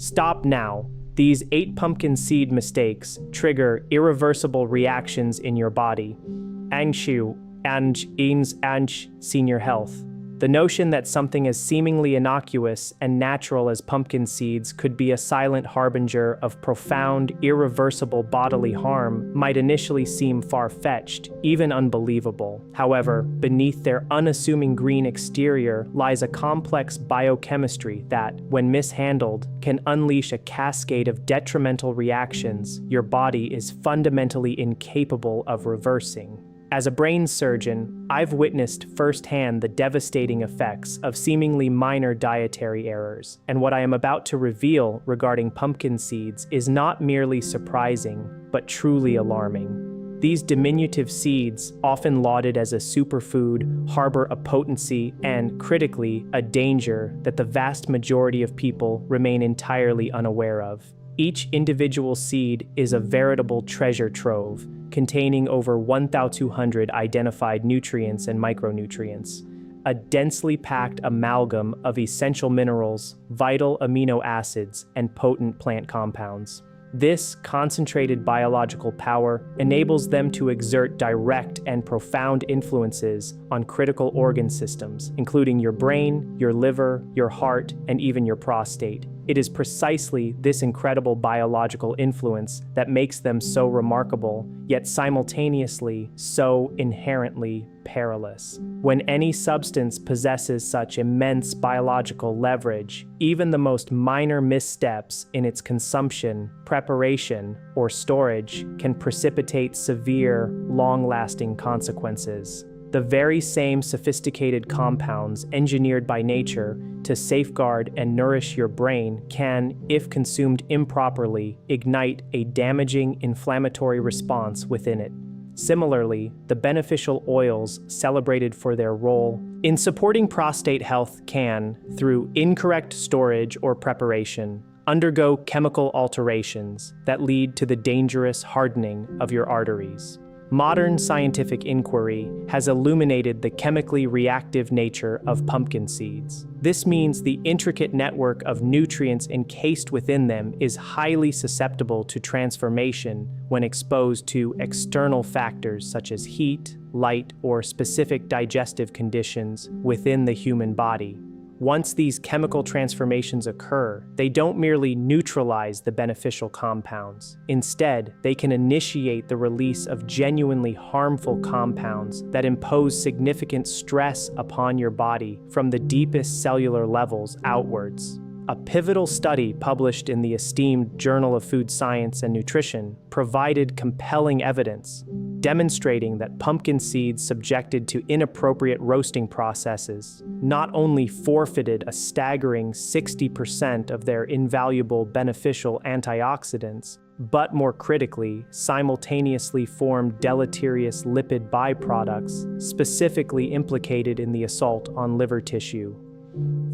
Stop now. These 8 pumpkin seed mistakes trigger irreversible reactions in your body. Angshu, senior health. The notion that something as seemingly innocuous and natural as pumpkin seeds could be a silent harbinger of profound, irreversible bodily harm might initially seem far-fetched, even unbelievable. However, beneath their unassuming green exterior lies a complex biochemistry that, when mishandled, can unleash a cascade of detrimental reactions your body is fundamentally incapable of reversing. As a brain surgeon, I've witnessed firsthand the devastating effects of seemingly minor dietary errors, and what I am about to reveal regarding pumpkin seeds is not merely surprising, but truly alarming. These diminutive seeds, often lauded as a superfood, harbor a potency and, critically, a danger that the vast majority of people remain entirely unaware of. Each individual seed is a veritable treasure trove, containing over 1,200 identified nutrients and micronutrients, a densely packed amalgam of essential minerals, vital amino acids, and potent plant compounds. This concentrated biological power enables them to exert direct and profound influences on critical organ systems, including your brain, your liver, your heart, and even your prostate. It is precisely this incredible biological influence that makes them so remarkable, yet simultaneously so inherently perilous. When any substance possesses such immense biological leverage, even the most minor missteps in its consumption, preparation, or storage can precipitate severe, long-lasting consequences. The very same sophisticated compounds engineered by nature to safeguard and nourish your brain can, if consumed improperly, ignite a damaging inflammatory response within it. Similarly, the beneficial oils celebrated for their role in supporting prostate health can, through incorrect storage or preparation, undergo chemical alterations that lead to the dangerous hardening of your arteries. Modern scientific inquiry has illuminated the chemically reactive nature of pumpkin seeds. This means the intricate network of nutrients encased within them is highly susceptible to transformation when exposed to external factors such as heat, light, or specific digestive conditions within the human body. Once these chemical transformations occur, they don't merely neutralize the beneficial compounds. Instead, they can initiate the release of genuinely harmful compounds that impose significant stress upon your body from the deepest cellular levels outwards. A pivotal study published in the esteemed Journal of Food Science and Nutrition provided compelling evidence, demonstrating that pumpkin seeds subjected to inappropriate roasting processes not only forfeited a staggering 60% of their invaluable beneficial antioxidants, but more critically, simultaneously formed deleterious lipid byproducts specifically implicated in the assault on liver tissue.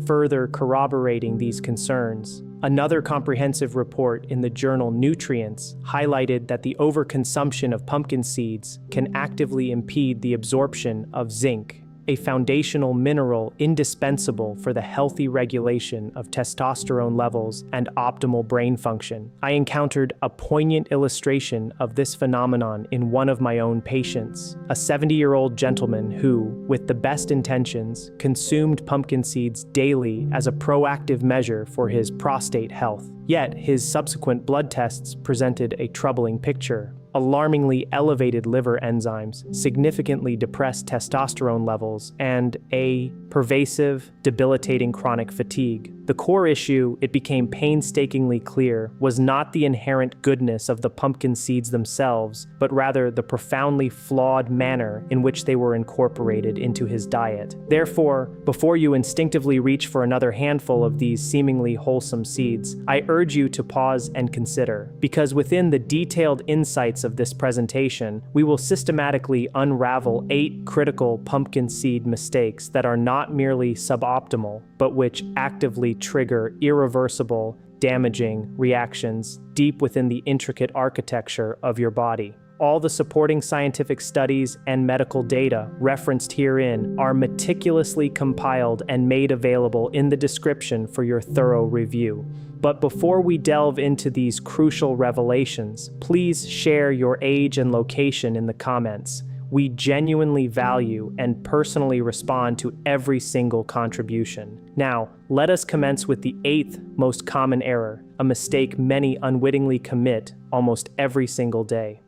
Further corroborating these concerns, another comprehensive report in the journal Nutrients highlighted that the overconsumption of pumpkin seeds can actively impede the absorption of zinc, a foundational mineral indispensable for the healthy regulation of testosterone levels and optimal brain function. I encountered a poignant illustration of this phenomenon in one of my own patients, a 70-year-old gentleman who, with the best intentions, consumed pumpkin seeds daily as a proactive measure for his prostate health. Yet, his subsequent blood tests presented a troubling picture. Alarmingly elevated liver enzymes, significantly depressed testosterone levels, and a pervasive, debilitating chronic fatigue. The core issue, it became painstakingly clear, was not the inherent goodness of the pumpkin seeds themselves, but rather the profoundly flawed manner in which they were incorporated into his diet. Therefore, before you instinctively reach for another handful of these seemingly wholesome seeds, I urge you to pause and consider, because within the detailed insights of this presentation, we will systematically unravel 8 critical pumpkin seed mistakes that are not merely suboptimal, but which actively trigger irreversible, damaging reactions deep within the intricate architecture of your body. All the supporting scientific studies and medical data referenced herein are meticulously compiled and made available in the description for your thorough review. But before we delve into these crucial revelations, please share your age and location in the comments. We genuinely value and personally respond to every single contribution. Now, let us commence with the 8th most common error, a mistake many unwittingly commit almost every single day.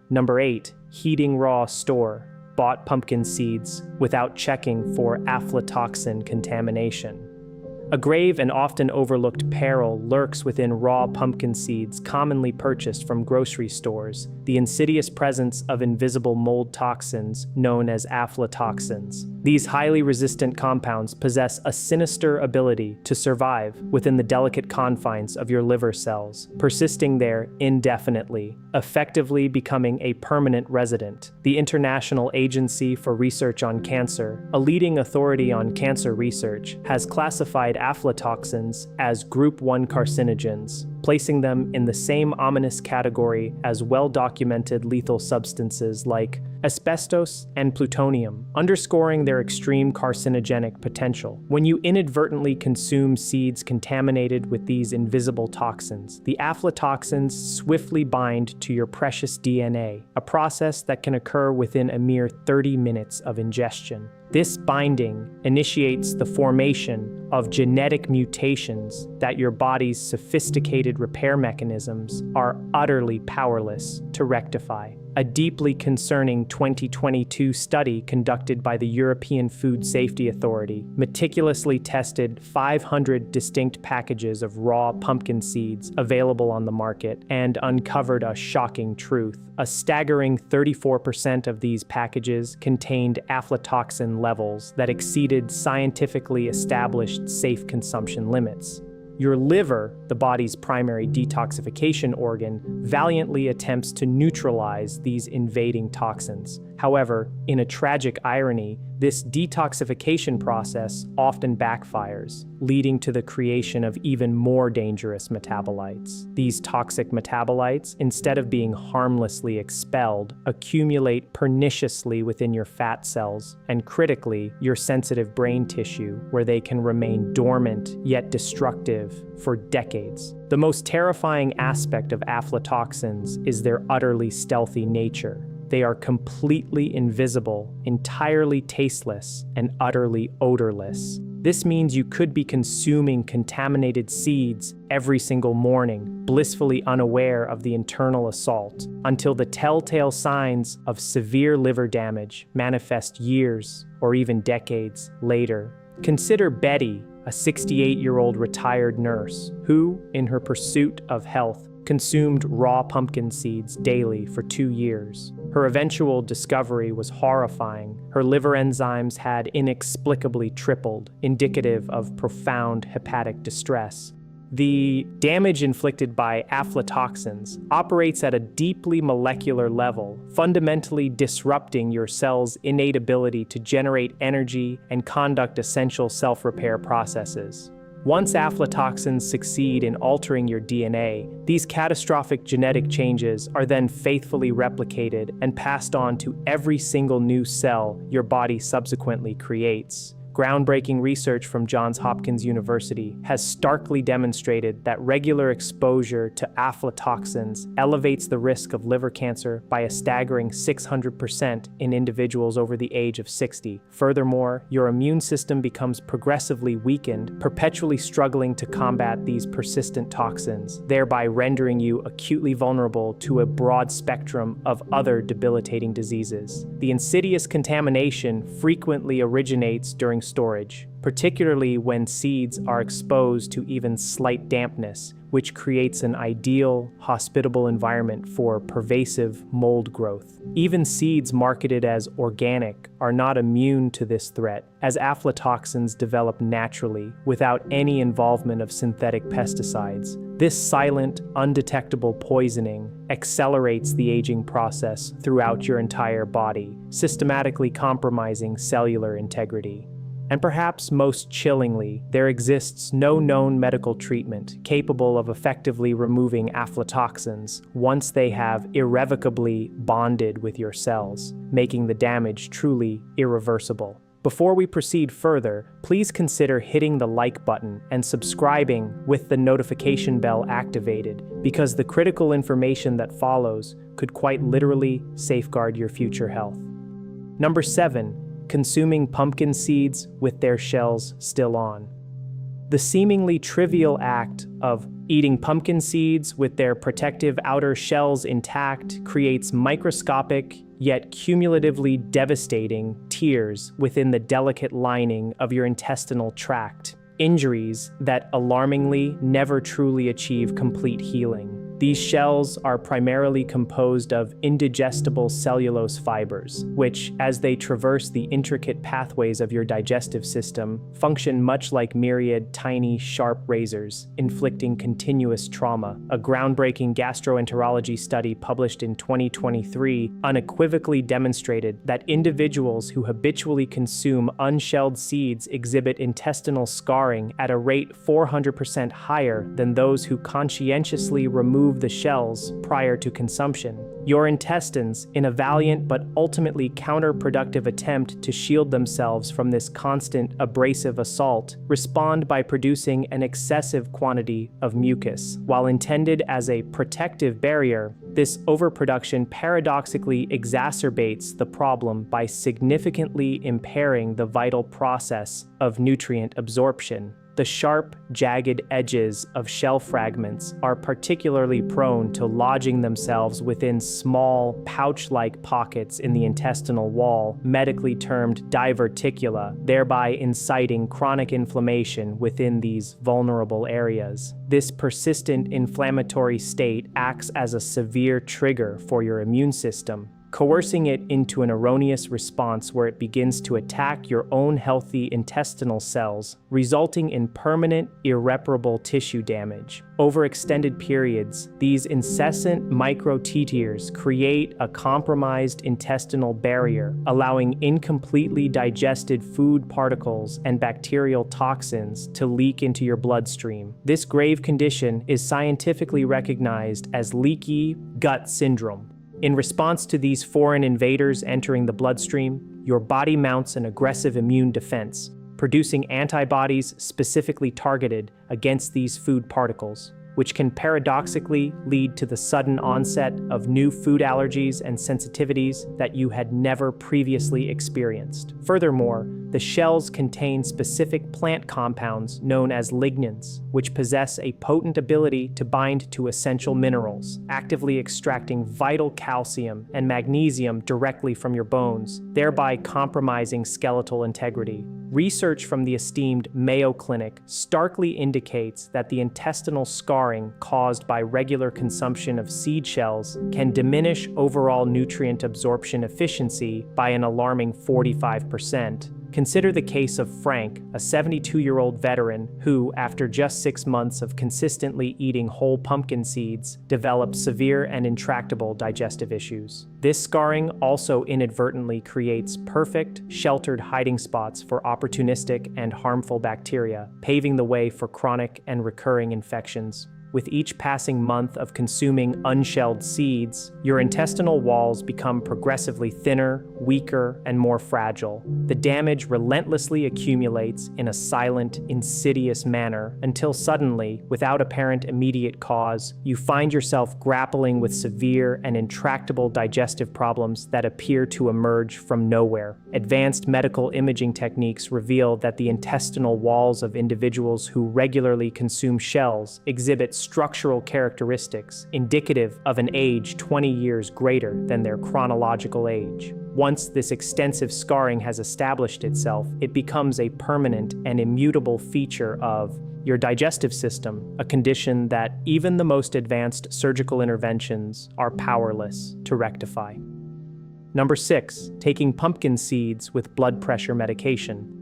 Number 8, heating raw store-bought pumpkin seeds without checking for aflatoxin contamination. A grave and often overlooked peril lurks within raw pumpkin seeds commonly purchased from grocery stores, the insidious presence of invisible mold toxins known as aflatoxins. These highly resistant compounds possess a sinister ability to survive within the delicate confines of your liver cells, persisting there indefinitely, effectively becoming a permanent resident. The International Agency for Research on Cancer, a leading authority on cancer research, has classified aflatoxins as Group 1 carcinogens, placing them in the same ominous category as well-documented lethal substances like asbestos and plutonium, underscoring their extreme carcinogenic potential. When you inadvertently consume seeds contaminated with these invisible toxins, the aflatoxins swiftly bind to your precious DNA, a process that can occur within a mere 30 minutes of ingestion. This binding initiates the formation of genetic mutations that your body's sophisticated repair mechanisms are utterly powerless to rectify. A deeply concerning 2022 study conducted by the European Food Safety Authority meticulously tested 500 distinct packages of raw pumpkin seeds available on the market and uncovered a shocking truth. A staggering 34% of these packages contained aflatoxin levels that exceeded scientifically established safe consumption limits. Your liver, the body's primary detoxification organ, valiantly attempts to neutralize these invading toxins. However, in a tragic irony, this detoxification process often backfires, leading to the creation of even more dangerous metabolites. These toxic metabolites, instead of being harmlessly expelled, accumulate perniciously within your fat cells and, critically, your sensitive brain tissue, where they can remain dormant yet destructive for decades. The most terrifying aspect of aflatoxins is their utterly stealthy nature. They are completely invisible, entirely tasteless, and utterly odorless. This means you could be consuming contaminated seeds every single morning, blissfully unaware of the internal assault, until the telltale signs of severe liver damage manifest years or even decades later. Consider Betty, a 68-year-old retired nurse who, in her pursuit of health, consumed raw pumpkin seeds daily for 2 years. Her eventual discovery was horrifying. Her liver enzymes had inexplicably tripled, indicative of profound hepatic distress. The damage inflicted by aflatoxins operates at a deeply molecular level, fundamentally disrupting your cell's innate ability to generate energy and conduct essential self-repair processes. Once aflatoxins succeed in altering your DNA, these catastrophic genetic changes are then faithfully replicated and passed on to every single new cell your body subsequently creates. Groundbreaking research from Johns Hopkins University has starkly demonstrated that regular exposure to aflatoxins elevates the risk of liver cancer by a staggering 600% in individuals over the age of 60. Furthermore, your immune system becomes progressively weakened, perpetually struggling to combat these persistent toxins, thereby rendering you acutely vulnerable to a broad spectrum of other debilitating diseases. The insidious contamination frequently originates during storage, particularly when seeds are exposed to even slight dampness, which creates an ideal, hospitable environment for pervasive mold growth. Even seeds marketed as organic are not immune to this threat, as aflatoxins develop naturally without any involvement of synthetic pesticides. This silent, undetectable poisoning accelerates the aging process throughout your entire body, systematically compromising cellular integrity. And perhaps most chillingly, there exists no known medical treatment capable of effectively removing aflatoxins once they have irrevocably bonded with your cells, making the damage truly irreversible. Before we proceed further, please consider hitting the like button and subscribing with the notification bell activated, because the critical information that follows could quite literally safeguard your future health. Number 7. Consuming pumpkin seeds with their shells still on. The seemingly trivial act of eating pumpkin seeds with their protective outer shells intact creates microscopic, yet cumulatively devastating tears within the delicate lining of your intestinal tract, injuries that alarmingly never truly achieve complete healing. These shells are primarily composed of indigestible cellulose fibers, which, as they traverse the intricate pathways of your digestive system, function much like myriad tiny, sharp razors, inflicting continuous trauma. A groundbreaking gastroenterology study published in 2023 unequivocally demonstrated that individuals who habitually consume unshelled seeds exhibit intestinal scarring at a rate 400% higher than those who conscientiously remove the shells prior to consumption. Your intestines, in a valiant but ultimately counterproductive attempt to shield themselves from this constant abrasive assault, respond by producing an excessive quantity of mucus. While intended as a protective barrier, this overproduction paradoxically exacerbates the problem by significantly impairing the vital process of nutrient absorption. The sharp, jagged edges of shell fragments are particularly prone to lodging themselves within small, pouch-like pockets in the intestinal wall, medically termed diverticula, thereby inciting chronic inflammation within these vulnerable areas. This persistent inflammatory state acts as a severe trigger for your immune system, coercing it into an erroneous response where it begins to attack your own healthy intestinal cells, resulting in permanent, irreparable tissue damage. Over extended periods, these incessant micro-tears create a compromised intestinal barrier, allowing incompletely digested food particles and bacterial toxins to leak into your bloodstream. This grave condition is scientifically recognized as leaky gut syndrome. In response to these foreign invaders entering the bloodstream, your body mounts an aggressive immune defense, producing antibodies specifically targeted against these food particles, which can paradoxically lead to the sudden onset of new food allergies and sensitivities that you had never previously experienced. Furthermore, the shells contain specific plant compounds known as lignans, which possess a potent ability to bind to essential minerals, actively extracting vital calcium and magnesium directly from your bones, thereby compromising skeletal integrity. Research from the esteemed Mayo Clinic starkly indicates that the intestinal scarring caused by regular consumption of seed shells can diminish overall nutrient absorption efficiency by an alarming 45%. Consider the case of Frank, a 72-year-old veteran who, after just 6 months of consistently eating whole pumpkin seeds, developed severe and intractable digestive issues. This scarring also inadvertently creates perfect, sheltered hiding spots for opportunistic and harmful bacteria, paving the way for chronic and recurring infections. With each passing month of consuming unshelled seeds, your intestinal walls become progressively thinner, weaker, and more fragile. The damage relentlessly accumulates in a silent, insidious manner until suddenly, without apparent immediate cause, you find yourself grappling with severe and intractable digestive problems that appear to emerge from nowhere. Advanced medical imaging techniques reveal that the intestinal walls of individuals who regularly consume shells exhibit structural characteristics indicative of an age 20 years greater than their chronological age. Once this extensive scarring has established itself, it becomes a permanent and immutable feature of your digestive system, a condition that even the most advanced surgical interventions are powerless to rectify. Number 6, taking pumpkin seeds with blood pressure medication.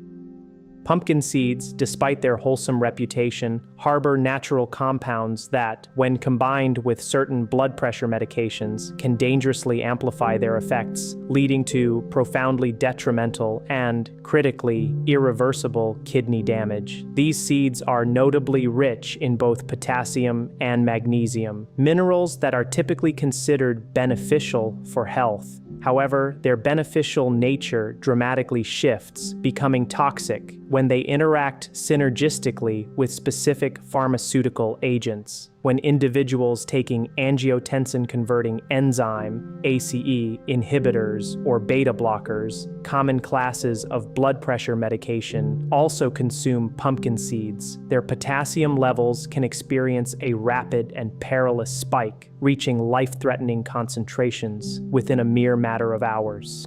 Pumpkin seeds, despite their wholesome reputation, harbor natural compounds that, when combined with certain blood pressure medications, can dangerously amplify their effects, leading to profoundly detrimental and, critically, irreversible kidney damage. These seeds are notably rich in both potassium and magnesium, minerals that are typically considered beneficial for health. However, their beneficial nature dramatically shifts, becoming toxic when they interact synergistically with specific pharmaceutical agents. When individuals taking angiotensin-converting enzyme, ACE, inhibitors, or beta blockers, common classes of blood pressure medication, also consume pumpkin seeds, their potassium levels can experience a rapid and perilous spike, reaching life-threatening concentrations within a mere matter of hours.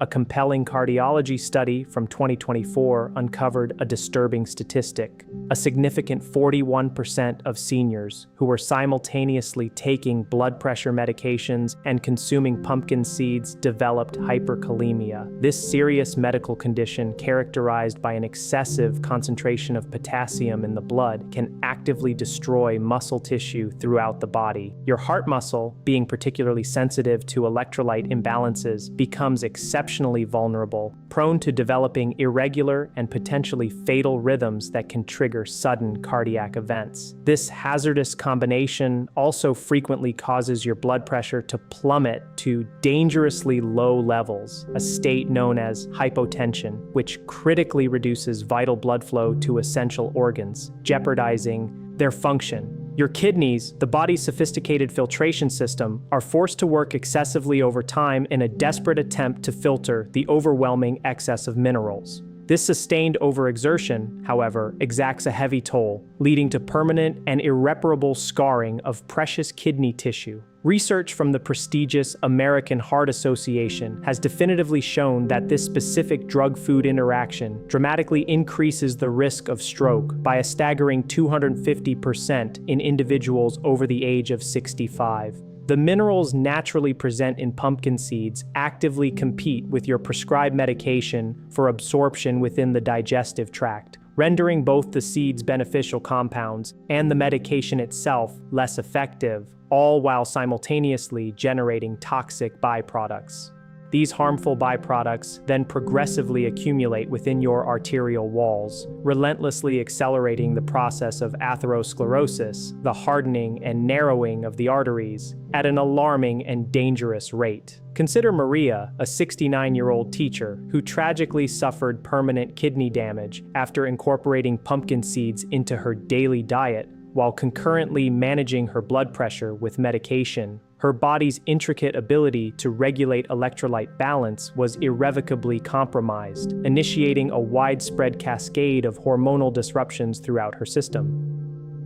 A compelling cardiology study from 2024 uncovered a disturbing statistic. A significant 41% of seniors who were simultaneously taking blood pressure medications and consuming pumpkin seeds developed hyperkalemia. This serious medical condition, characterized by an excessive concentration of potassium in the blood, can actively destroy muscle tissue throughout the body. Your heart muscle, being particularly sensitive to electrolyte imbalances, becomes exceptionally vulnerable, prone to developing irregular and potentially fatal rhythms that can trigger sudden cardiac events. This hazardous combination also frequently causes your blood pressure to plummet to dangerously low levels, a state known as hypotension, which critically reduces vital blood flow to essential organs, jeopardizing their function. Your kidneys, the body's sophisticated filtration system, are forced to work excessively over time in a desperate attempt to filter the overwhelming excess of minerals. This sustained overexertion, however, exacts a heavy toll, leading to permanent and irreparable scarring of precious kidney tissue. Research from the prestigious American Heart Association has definitively shown that this specific drug-food interaction dramatically increases the risk of stroke by a staggering 250% in individuals over the age of 65. The minerals naturally present in pumpkin seeds actively compete with your prescribed medication for absorption within the digestive tract, rendering both the seed's beneficial compounds and the medication itself less effective, all while simultaneously generating toxic byproducts. These harmful byproducts then progressively accumulate within your arterial walls, relentlessly accelerating the process of atherosclerosis, the hardening and narrowing of the arteries, at an alarming and dangerous rate. Consider Maria, a 69-year-old teacher who tragically suffered permanent kidney damage after incorporating pumpkin seeds into her daily diet while concurrently managing her blood pressure with medication. Her body's intricate ability to regulate electrolyte balance was irrevocably compromised, initiating a widespread cascade of hormonal disruptions throughout her system.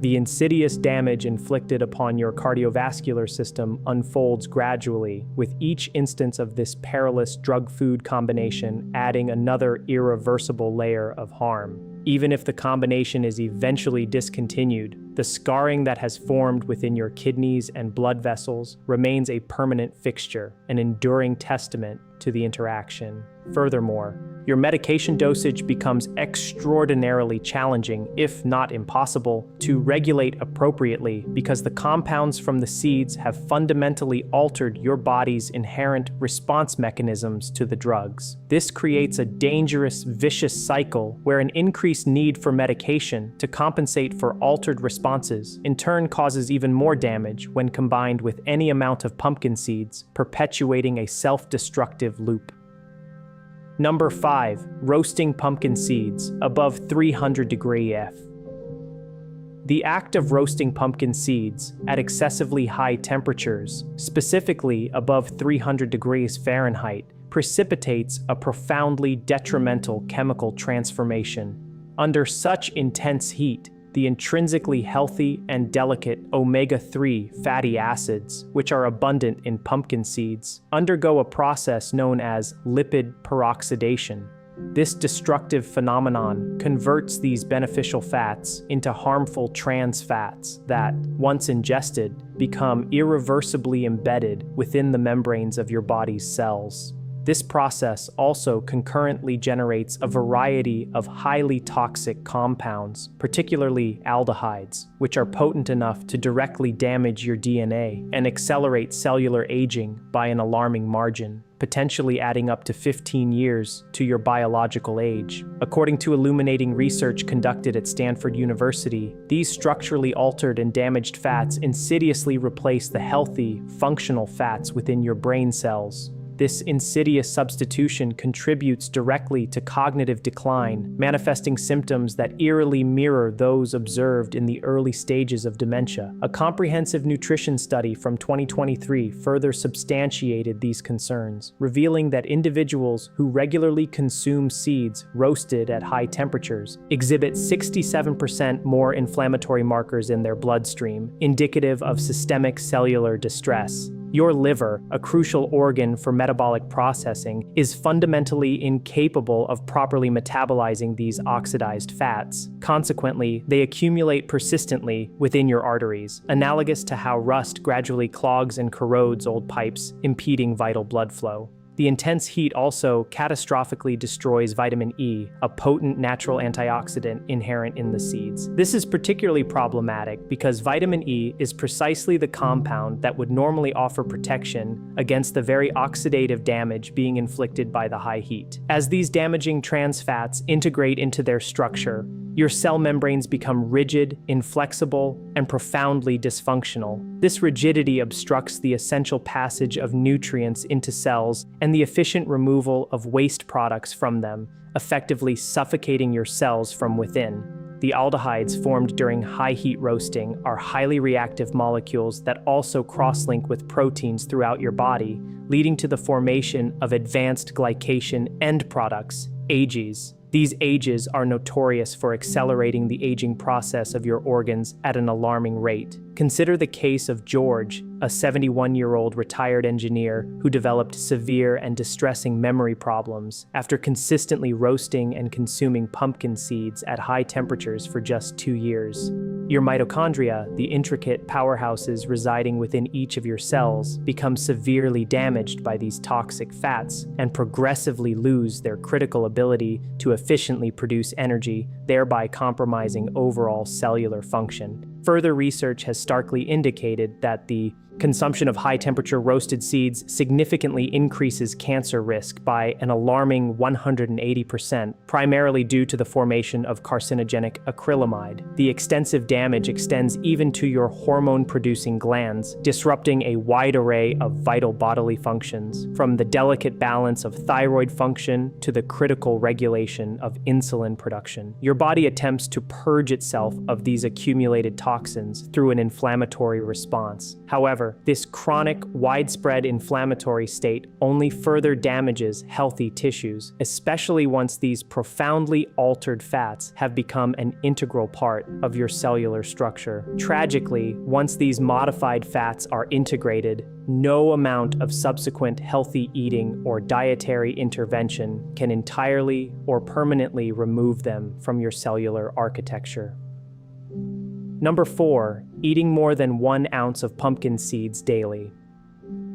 The insidious damage inflicted upon your cardiovascular system unfolds gradually, with each instance of this perilous drug-food combination adding another irreversible layer of harm. Even if the combination is eventually discontinued, the scarring that has formed within your kidneys and blood vessels remains a permanent fixture, an enduring testament to the interaction. Furthermore, your medication dosage becomes extraordinarily challenging, if not impossible, to regulate appropriately because the compounds from the seeds have fundamentally altered your body's inherent response mechanisms to the drugs. This creates a dangerous, vicious cycle where an increased need for medication to compensate for altered responses in turn causes even more damage when combined with any amount of pumpkin seeds, perpetuating a self-destructive loop. Number 5. Roasting pumpkin seeds above 300 degrees F. The act of roasting pumpkin seeds at excessively high temperatures, specifically above 300 degrees Fahrenheit, precipitates a profoundly detrimental chemical transformation. Under such intense heat, the intrinsically healthy and delicate omega-3 fatty acids, which are abundant in pumpkin seeds, undergo a process known as lipid peroxidation. This destructive phenomenon converts these beneficial fats into harmful trans fats that, once ingested, become irreversibly embedded within the membranes of your body's cells. This process also concurrently generates a variety of highly toxic compounds, particularly aldehydes, which are potent enough to directly damage your DNA and accelerate cellular aging by an alarming margin, potentially adding up to 15 years to your biological age. According to illuminating research conducted at Stanford University, these structurally altered and damaged fats insidiously replace the healthy, functional fats within your brain cells. This insidious substitution contributes directly to cognitive decline, manifesting symptoms that eerily mirror those observed in the early stages of dementia. A comprehensive nutrition study from 2023 further substantiated these concerns, revealing that individuals who regularly consume seeds roasted at high temperatures exhibit 67% more inflammatory markers in their bloodstream, indicative of systemic cellular distress. Your liver, a crucial organ for metabolic processing, is fundamentally incapable of properly metabolizing these oxidized fats. Consequently, they accumulate persistently within your arteries, analogous to how rust gradually clogs and corrodes old pipes, impeding vital blood flow. The intense heat also catastrophically destroys vitamin E, a potent natural antioxidant inherent in the seeds. This is particularly problematic because vitamin E is precisely the compound that would normally offer protection against the very oxidative damage being inflicted by the high heat. As these damaging trans fats integrate into their structure, your cell membranes become rigid, inflexible, and profoundly dysfunctional. This rigidity obstructs the essential passage of nutrients into cells and the efficient removal of waste products from them, effectively suffocating your cells from within. The aldehydes formed during high heat roasting are highly reactive molecules that also cross-link with proteins throughout your body, leading to the formation of advanced glycation end products, AGEs. These AGEs are notorious for accelerating the aging process of your organs at an alarming rate. Consider the case of George, a 71-year-old retired engineer who developed severe and distressing memory problems after consistently roasting and consuming pumpkin seeds at high temperatures for just 2 years. Your mitochondria, the intricate powerhouses residing within each of your cells, become severely damaged by these toxic fats and progressively lose their critical ability to efficiently produce energy, thereby compromising overall cellular function. Further research has starkly indicated that the consumption of high-temperature roasted seeds significantly increases cancer risk by an alarming 180%, primarily due to the formation of carcinogenic acrylamide. The extensive damage extends even to your hormone-producing glands, disrupting a wide array of vital bodily functions, from the delicate balance of thyroid function to the critical regulation of insulin production. Your body attempts to purge itself of these accumulated toxins through an inflammatory response. However, this chronic, widespread inflammatory state only further damages healthy tissues, especially once these profoundly altered fats have become an integral part of your cellular structure. Tragically, once these modified fats are integrated, no amount of subsequent healthy eating or dietary intervention can entirely or permanently remove them from your cellular architecture. Number 4, eating more than 1 ounce of pumpkin seeds daily.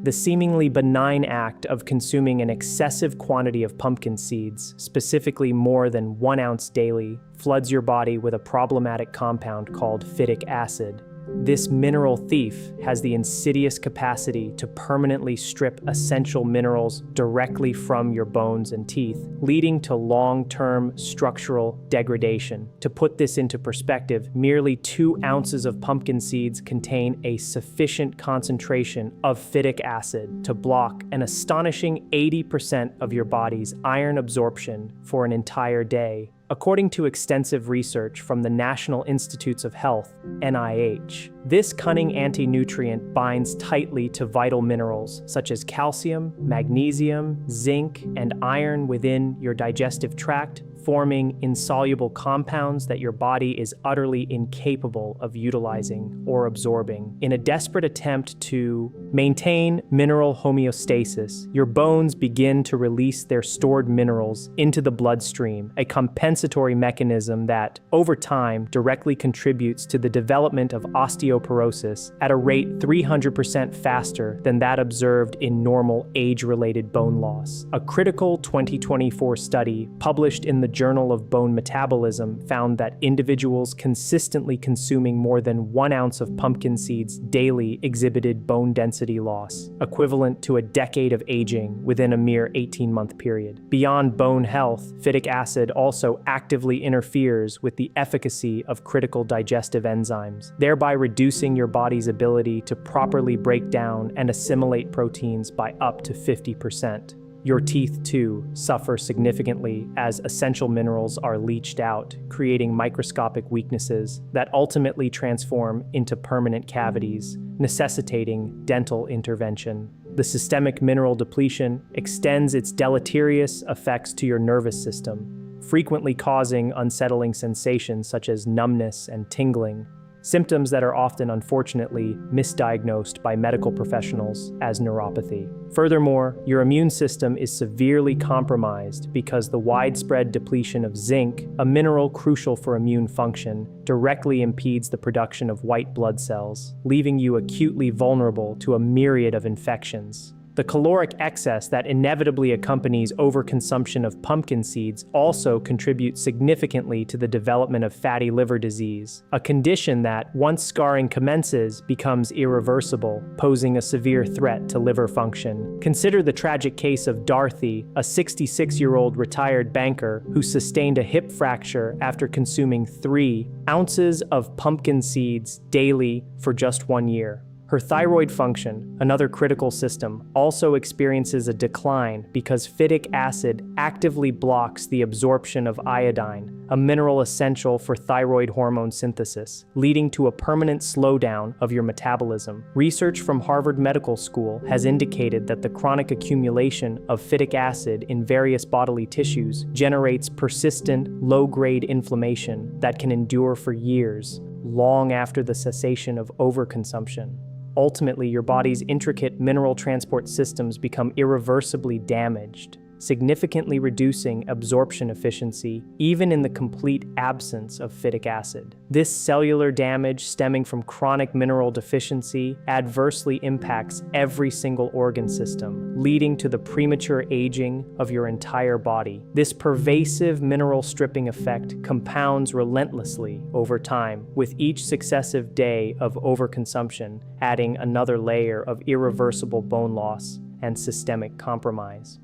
The seemingly benign act of consuming an excessive quantity of pumpkin seeds, specifically more than 1 ounce daily, floods your body with a problematic compound called phytic acid. This mineral thief has the insidious capacity to permanently strip essential minerals directly from your bones and teeth, leading to long-term structural degradation. To put this into perspective, merely 2 ounces of pumpkin seeds contain a sufficient concentration of phytic acid to block an astonishing 80% of your body's iron absorption for an entire day. According to extensive research from the National Institutes of Health, NIH, this cunning anti-nutrient binds tightly to vital minerals such as calcium, magnesium, zinc, and iron within your digestive tract, forming insoluble compounds that your body is utterly incapable of utilizing or absorbing. In a desperate attempt to maintain mineral homeostasis, your bones begin to release their stored minerals into the bloodstream, a compensatory mechanism that, over time, directly contributes to the development of osteoporosis at a rate 300% faster than that observed in normal age-related bone loss. A critical 2024 study published in the Journal of Bone Metabolism found that individuals consistently consuming more than 1 ounce of pumpkin seeds daily exhibited bone density loss, equivalent to a decade of aging within a mere 18-month period. Beyond bone health, phytic acid also actively interferes with the efficacy of critical digestive enzymes, thereby reducing your body's ability to properly break down and assimilate proteins by up to 50%. Your teeth, too, suffer significantly as essential minerals are leached out, creating microscopic weaknesses that ultimately transform into permanent cavities, necessitating dental intervention. The systemic mineral depletion extends its deleterious effects to your nervous system, frequently causing unsettling sensations such as numbness and tingling, symptoms that are often unfortunately misdiagnosed by medical professionals as neuropathy. Furthermore, your immune system is severely compromised because the widespread depletion of zinc, a mineral crucial for immune function, directly impedes the production of white blood cells, leaving you acutely vulnerable to a myriad of infections. The caloric excess that inevitably accompanies overconsumption of pumpkin seeds also contributes significantly to the development of fatty liver disease, a condition that, once scarring commences, becomes irreversible, posing a severe threat to liver function. Consider the tragic case of Dorothy, a 66-year-old retired banker who sustained a hip fracture after consuming 3 ounces of pumpkin seeds daily for just 1 year. Her thyroid function, another critical system, also experiences a decline because phytic acid actively blocks the absorption of iodine, a mineral essential for thyroid hormone synthesis, leading to a permanent slowdown of your metabolism. Research from Harvard Medical School has indicated that the chronic accumulation of phytic acid in various bodily tissues generates persistent, low-grade inflammation that can endure for years, long after the cessation of overconsumption. Ultimately, your body's intricate mineral transport systems become irreversibly damaged, significantly reducing absorption efficiency even in the complete absence of phytic acid. This cellular damage stemming from chronic mineral deficiency adversely impacts every single organ system, leading to the premature aging of your entire body. This pervasive mineral stripping effect compounds relentlessly over time, with each successive day of overconsumption adding another layer of irreversible bone loss and systemic compromise.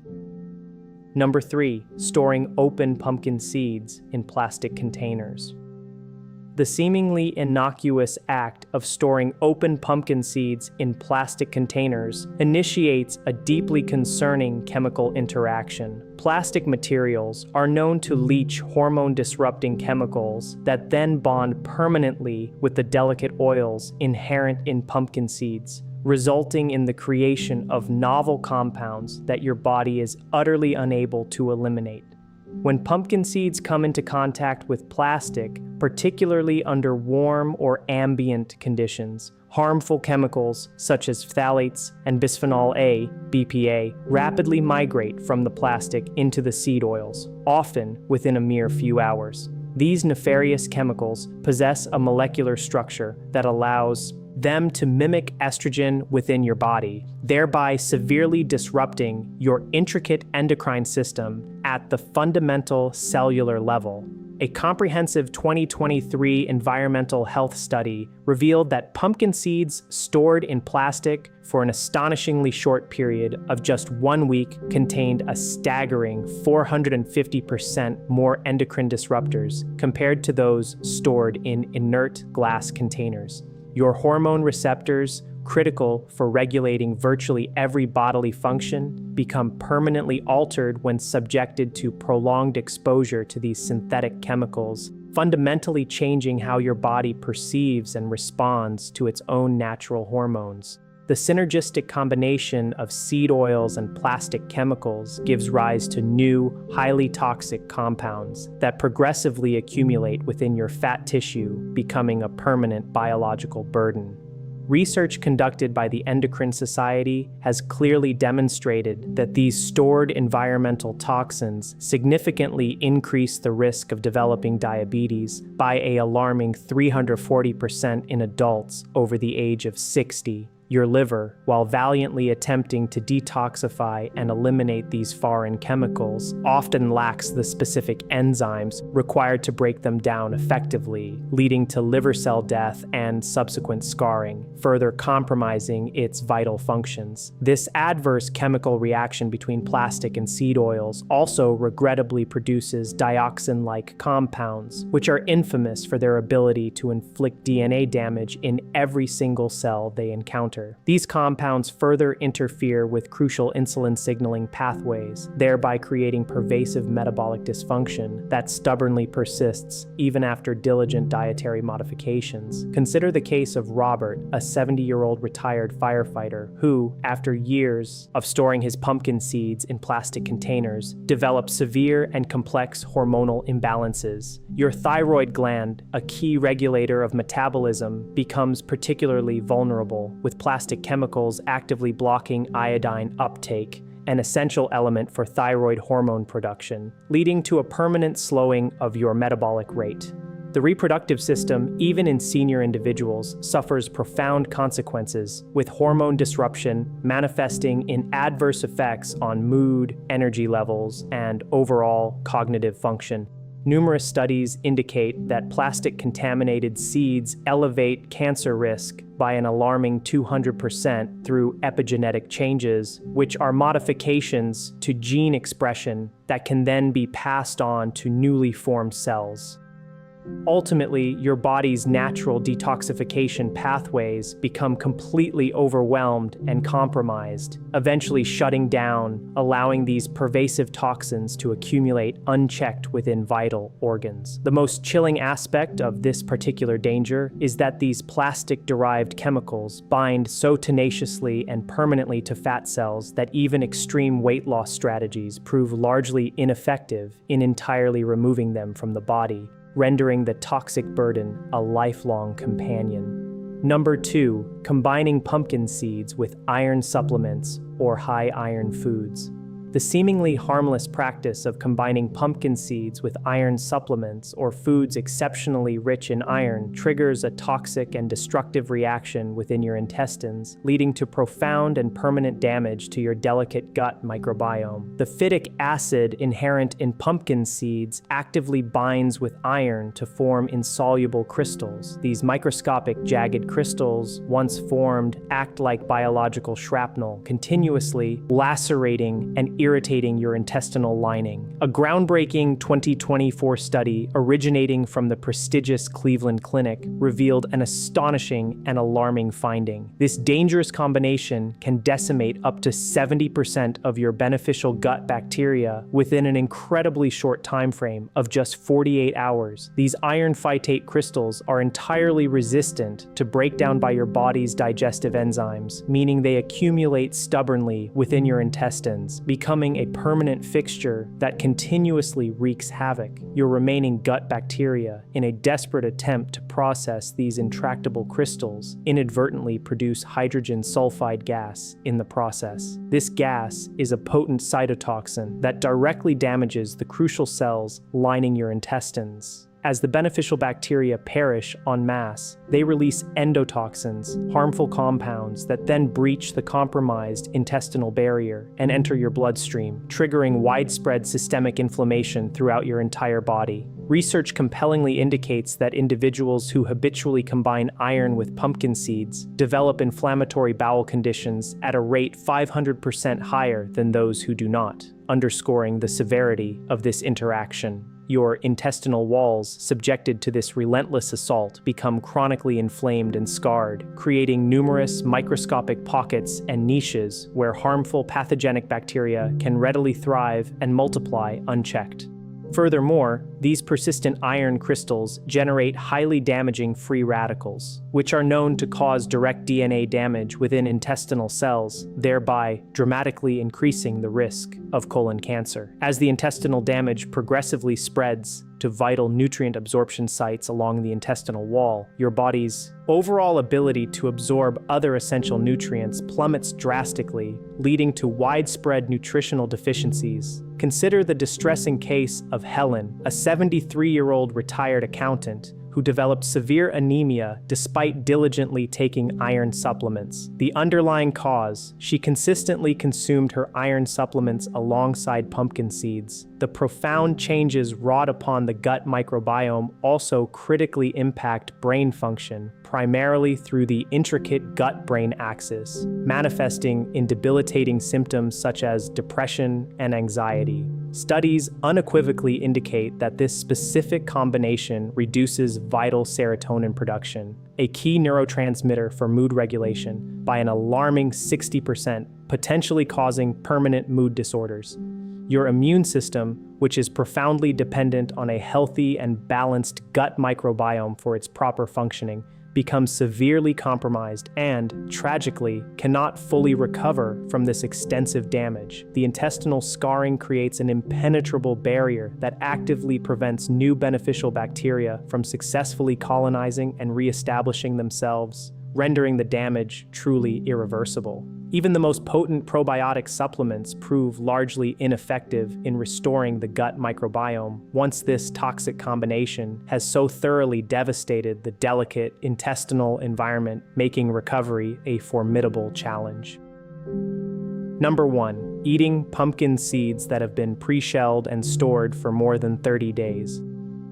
Number 3, storing open pumpkin seeds in plastic containers. The seemingly innocuous act of storing open pumpkin seeds in plastic containers initiates a deeply concerning chemical interaction. Plastic materials are known to leach hormone-disrupting chemicals that then bond permanently with the delicate oils inherent in pumpkin seeds, resulting in the creation of novel compounds that your body is utterly unable to eliminate. When pumpkin seeds come into contact with plastic, particularly under warm or ambient conditions, harmful chemicals such as phthalates and bisphenol A, BPA, rapidly migrate from the plastic into the seed oils, often within a mere few hours. These nefarious chemicals possess a molecular structure that allows them to mimic estrogen within your body, thereby severely disrupting your intricate endocrine system at the fundamental cellular level. A comprehensive 2023 environmental health study revealed that pumpkin seeds stored in plastic for an astonishingly short period of just 1 week contained a staggering 450% more endocrine disruptors compared to those stored in inert glass containers. Your hormone receptors, critical for regulating virtually every bodily function, become permanently altered when subjected to prolonged exposure to these synthetic chemicals, fundamentally changing how your body perceives and responds to its own natural hormones. The synergistic combination of seed oils and plastic chemicals gives rise to new, highly toxic compounds that progressively accumulate within your fat tissue, becoming a permanent biological burden. Research conducted by the Endocrine Society has clearly demonstrated that these stored environmental toxins significantly increase the risk of developing diabetes by an alarming 340% in adults over the age of 60. Your liver, while valiantly attempting to detoxify and eliminate these foreign chemicals, often lacks the specific enzymes required to break them down effectively, leading to liver cell death and subsequent scarring, further compromising its vital functions. This adverse chemical reaction between plastic and seed oils also regrettably produces dioxin-like compounds, which are infamous for their ability to inflict DNA damage in every single cell they encounter. These compounds further interfere with crucial insulin signaling pathways, thereby creating pervasive metabolic dysfunction that stubbornly persists even after diligent dietary modifications. Consider the case of Robert, a 70-year-old retired firefighter who, after years of storing his pumpkin seeds in plastic containers, developed severe and complex hormonal imbalances. Your thyroid gland, a key regulator of metabolism, becomes particularly vulnerable, with plastic chemicals actively blocking iodine uptake, an essential element for thyroid hormone production, leading to a permanent slowing of your metabolic rate. The reproductive system, even in senior individuals, suffers profound consequences, with hormone disruption manifesting in adverse effects on mood, energy levels, and overall cognitive function. Numerous studies indicate that plastic-contaminated seeds elevate cancer risk by an alarming 200% through epigenetic changes, which are modifications to gene expression that can then be passed on to newly formed cells. Ultimately, your body's natural detoxification pathways become completely overwhelmed and compromised, eventually shutting down, allowing these pervasive toxins to accumulate unchecked within vital organs. The most chilling aspect of this particular danger is that these plastic-derived chemicals bind so tenaciously and permanently to fat cells that even extreme weight loss strategies prove largely ineffective in entirely removing them from the body, rendering the toxic burden a lifelong companion. Number 2, combining pumpkin seeds with iron supplements or high-iron foods. The seemingly harmless practice of combining pumpkin seeds with iron supplements or foods exceptionally rich in iron triggers a toxic and destructive reaction within your intestines, leading to profound and permanent damage to your delicate gut microbiome. The phytic acid inherent in pumpkin seeds actively binds with iron to form insoluble crystals. These microscopic jagged crystals, once formed, act like biological shrapnel, continuously lacerating and irritating your intestinal lining. A groundbreaking 2024 study originating from the prestigious Cleveland Clinic revealed an astonishing and alarming finding. This dangerous combination can decimate up to 70% of your beneficial gut bacteria within an incredibly short time frame of just 48 hours. These iron phytate crystals are entirely resistant to breakdown by your body's digestive enzymes, meaning they accumulate stubbornly within your intestines, becoming a permanent fixture that continuously wreaks havoc. Your remaining gut bacteria, in a desperate attempt to process these intractable crystals, inadvertently produce hydrogen sulfide gas in the process. This gas is a potent cytotoxin that directly damages the crucial cells lining your intestines. As the beneficial bacteria perish en masse, they release endotoxins, harmful compounds that then breach the compromised intestinal barrier and enter your bloodstream, triggering widespread systemic inflammation throughout your entire body. Research compellingly indicates that individuals who habitually combine iron with pumpkin seeds develop inflammatory bowel conditions at a rate 500% higher than those who do not, underscoring the severity of this interaction. Your intestinal walls, subjected to this relentless assault, become chronically inflamed and scarred, creating numerous microscopic pockets and niches where harmful pathogenic bacteria can readily thrive and multiply unchecked. Furthermore, these persistent iron crystals generate highly damaging free radicals, which are known to cause direct DNA damage within intestinal cells, thereby dramatically increasing the risk of colon cancer. As the intestinal damage progressively spreads to vital nutrient absorption sites along the intestinal wall, your body's overall ability to absorb other essential nutrients plummets drastically, leading to widespread nutritional deficiencies. Consider the distressing case of Helen, a 73-year-old retired accountant who developed severe anemia despite diligently taking iron supplements. The underlying cause: she consistently consumed her iron supplements alongside pumpkin seeds. The profound changes wrought upon the gut microbiome also critically impact brain function, primarily through the intricate gut-brain axis, manifesting in debilitating symptoms such as depression and anxiety. Studies unequivocally indicate that this specific combination reduces vital serotonin production, a key neurotransmitter for mood regulation, by an alarming 60%, potentially causing permanent mood disorders. Your immune system, which is profoundly dependent on a healthy and balanced gut microbiome for its proper functioning, becomes severely compromised and, tragically, cannot fully recover from this extensive damage. The intestinal scarring creates an impenetrable barrier that actively prevents new beneficial bacteria from successfully colonizing and reestablishing themselves, rendering the damage truly irreversible. Even the most potent probiotic supplements prove largely ineffective in restoring the gut microbiome once this toxic combination has so thoroughly devastated the delicate intestinal environment, making recovery a formidable challenge. Number 1. Eating pumpkin seeds that have been pre-shelled and stored for more than 30 days.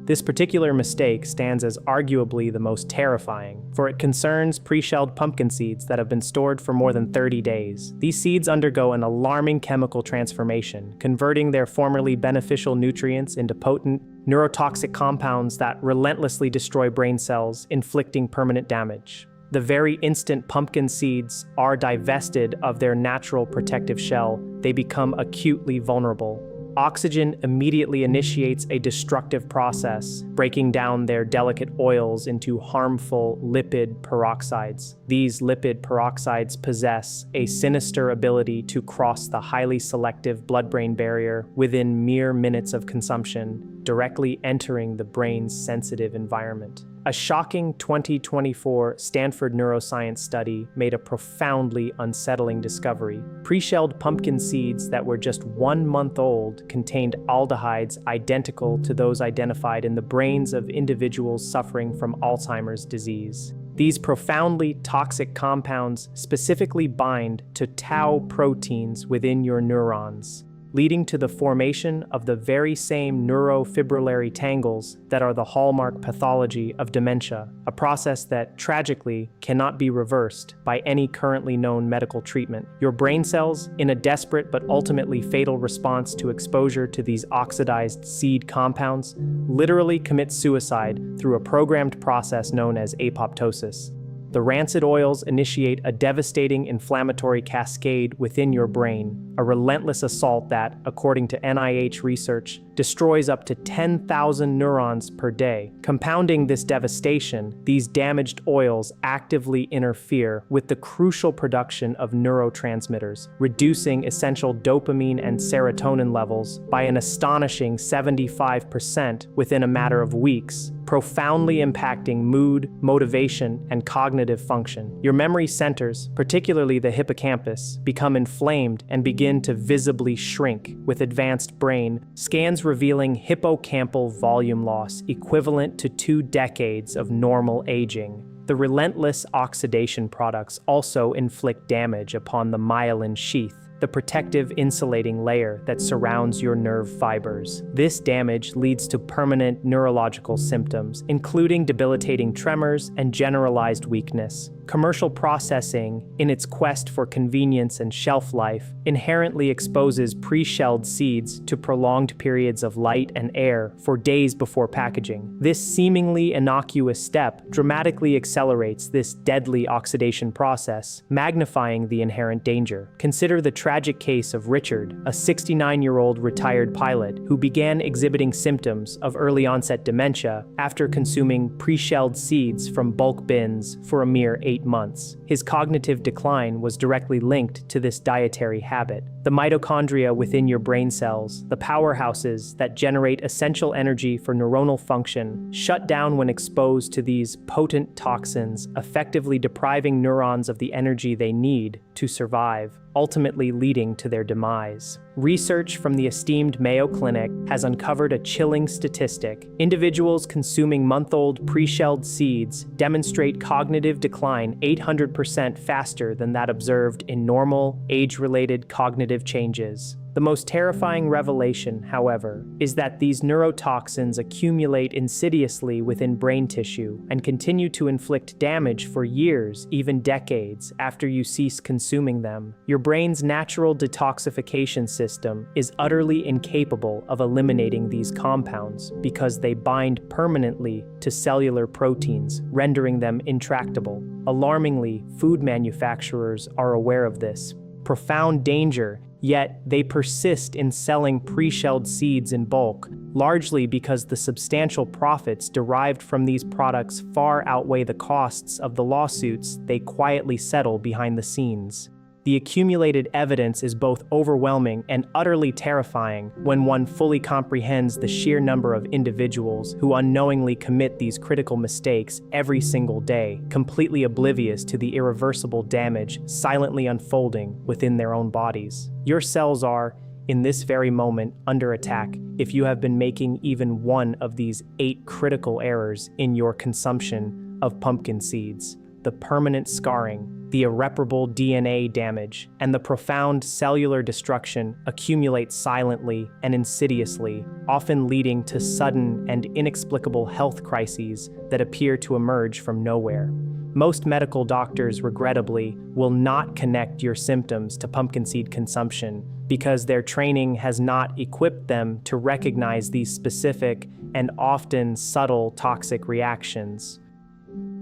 This particular mistake stands as arguably the most terrifying, for it concerns pre-shelled pumpkin seeds that have been stored for more than 30 days. These seeds undergo an alarming chemical transformation, converting their formerly beneficial nutrients into potent, neurotoxic compounds that relentlessly destroy brain cells, inflicting permanent damage. The very instant pumpkin seeds are divested of their natural protective shell, they become acutely vulnerable. Oxygen immediately initiates a destructive process, breaking down their delicate oils into harmful lipid peroxides. These lipid peroxides possess a sinister ability to cross the highly selective blood-brain barrier within mere minutes of consumption, directly entering the brain's sensitive environment. A shocking 2024 Stanford neuroscience study made a profoundly unsettling discovery. Pre-shelled pumpkin seeds that were just 1 month old contained aldehydes identical to those identified in the brains of individuals suffering from Alzheimer's disease. These profoundly toxic compounds specifically bind to tau proteins within your neurons, leading to the formation of the very same neurofibrillary tangles that are the hallmark pathology of dementia, a process that, tragically, cannot be reversed by any currently known medical treatment. Your brain cells, in a desperate but ultimately fatal response to exposure to these oxidized seed compounds, literally commit suicide through a programmed process known as apoptosis. The rancid oils initiate a devastating inflammatory cascade within your brain, a relentless assault that, according to NIH research, destroys up to 10,000 neurons per day. Compounding this devastation, these damaged oils actively interfere with the crucial production of neurotransmitters, reducing essential dopamine and serotonin levels by an astonishing 75% within a matter of weeks, profoundly impacting mood, motivation, and cognitive function. Your memory centers, particularly the hippocampus, become inflamed and begin to visibly shrink with advanced brain scans revealing hippocampal volume loss equivalent to 2 decades of normal aging. The relentless oxidation products also inflict damage upon the myelin sheath, the protective insulating layer that surrounds your nerve fibers. This damage leads to permanent neurological symptoms, including debilitating tremors and generalized weakness. Commercial processing, in its quest for convenience and shelf life, inherently exposes pre-shelled seeds to prolonged periods of light and air for days before packaging. This seemingly innocuous step dramatically accelerates this deadly oxidation process, magnifying the inherent danger. Consider the tragic case of Richard, a 69-year-old retired pilot who began exhibiting symptoms of early-onset dementia after consuming pre-shelled seeds from bulk bins for a mere 8 months. His cognitive decline was directly linked to this dietary habit. The mitochondria within your brain cells, the powerhouses that generate essential energy for neuronal function, shut down when exposed to these potent toxins, effectively depriving neurons of the energy they need to survive, ultimately leading to their demise. Research from the esteemed Mayo Clinic has uncovered a chilling statistic. Individuals consuming month-old pre-shelled seeds demonstrate cognitive decline 800% faster than that observed in normal, age-related cognitive changes. The most terrifying revelation, however, is that these neurotoxins accumulate insidiously within brain tissue and continue to inflict damage for years, even decades, after you cease consuming them. Your brain's natural detoxification system is utterly incapable of eliminating these compounds because they bind permanently to cellular proteins, rendering them intractable. Alarmingly, food manufacturers are aware of this profound danger, yet they persist in selling pre-shelled seeds in bulk, largely because the substantial profits derived from these products far outweigh the costs of the lawsuits they quietly settle behind the scenes. The accumulated evidence is both overwhelming and utterly terrifying when one fully comprehends the sheer number of individuals who unknowingly commit these critical mistakes every single day, completely oblivious to the irreversible damage silently unfolding within their own bodies. Your cells are, in this very moment, under attack if you have been making even one of these 8 critical errors in your consumption of pumpkin seeds. The permanent scarring, the irreparable DNA damage, and the profound cellular destruction accumulate silently and insidiously, often leading to sudden and inexplicable health crises that appear to emerge from nowhere. Most medical doctors, regrettably, will not connect your symptoms to pumpkin seed consumption because their training has not equipped them to recognize these specific and often subtle toxic reactions.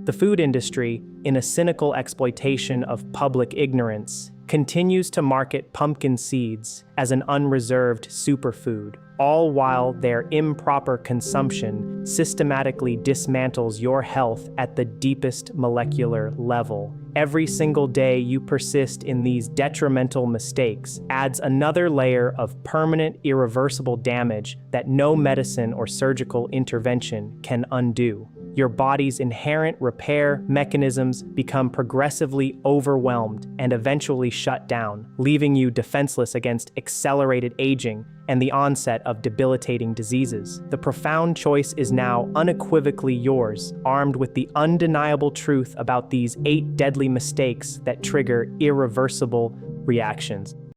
The food industry, in a cynical exploitation of public ignorance, continues to market pumpkin seeds as an unreserved superfood, all while their improper consumption systematically dismantles your health at the deepest molecular level. Every single day you persist in these detrimental mistakes adds another layer of permanent, irreversible damage that no medicine or surgical intervention can undo. Your body's inherent repair mechanisms become progressively overwhelmed and eventually shut down, leaving you defenseless against accelerated aging and the onset of debilitating diseases. The profound choice is now unequivocally yours, armed with the undeniable truth about these 8 deadly mistakes that trigger irreversible reactions.